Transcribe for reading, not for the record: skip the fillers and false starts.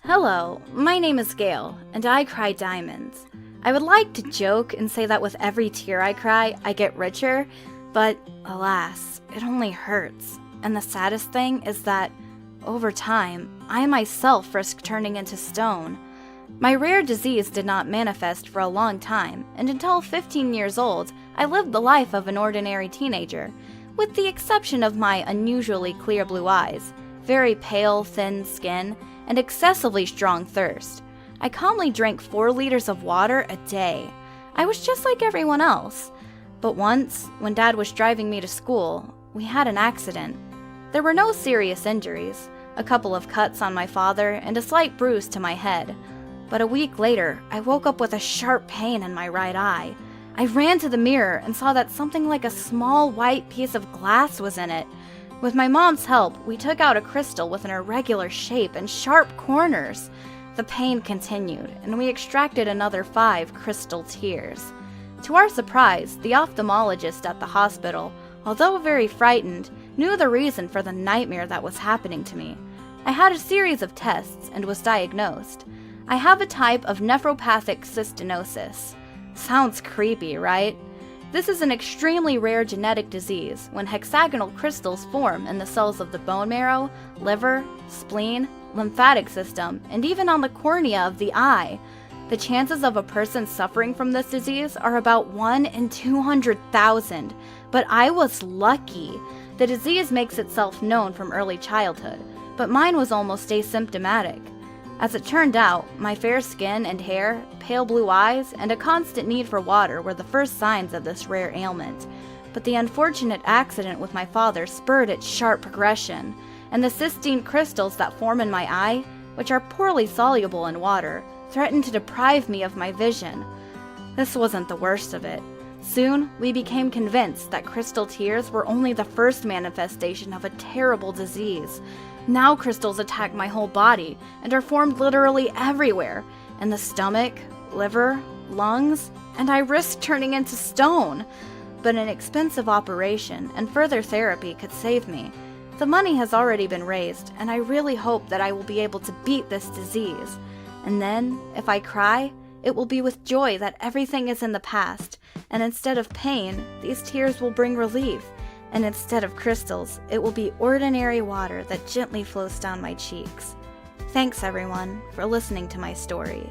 Hello, my name is Gail, and I cry diamonds. I would like to joke and say that with every tear I cry, I get richer, but alas, it only hurts. And the saddest thing is that, over time, I myself risk turning into stone. My rare disease did not manifest for a long time, and until 15 years old, I lived the life of an ordinary teenager, with the exception of my unusually clear blue eyes, very pale, thin skin, and excessively strong thirst. I calmly drank 4 liters of water a day. I was just like everyone else. But once, when Dad was driving me to school, we had an accident. There were no serious injuries, a couple of cuts on my father and a slight bruise to my head. But a week later, I woke up with a sharp pain in my right eye. I ran to the mirror and saw that something like a small white piece of glass was in it. With my mom's help, we took out a crystal with an irregular shape and sharp corners. The pain continued, and we extracted another 5 crystal tears. To our surprise, the ophthalmologist at the hospital, although very frightened, knew the reason for the nightmare that was happening to me. I had a series of tests and was diagnosed. I have a type of nephropathic cystinosis. Sounds creepy, right? This is an extremely rare genetic disease when hexagonal crystals form in the cells of the bone marrow, liver, spleen, lymphatic system, and even on the cornea of the eye. The chances of a person suffering from this disease are about 1 in 200,000, but I was lucky. The disease makes itself known from early childhood, but mine was almost asymptomatic. As it turned out, my fair skin and hair, pale blue eyes, and a constant need for water were the first signs of this rare ailment. But the unfortunate accident with my father spurred its sharp progression, and the cystine crystals that form in my eye, which are poorly soluble in water, threatened to deprive me of my vision. This wasn't the worst of it. Soon, we became convinced that crystal tears were only the first manifestation of a terrible disease. Now crystals attack my whole body and are formed literally everywhere, in the stomach, liver, lungs, and I risk turning into stone. But an expensive operation and further therapy could save me. The money has already been raised, and I really hope that I will be able to beat this disease. And then, if I cry, it will be with joy that everything is in the past, and instead of pain, these tears will bring relief. And instead of crystals, it will be ordinary water that gently flows down my cheeks. Thanks everyone for listening to my story.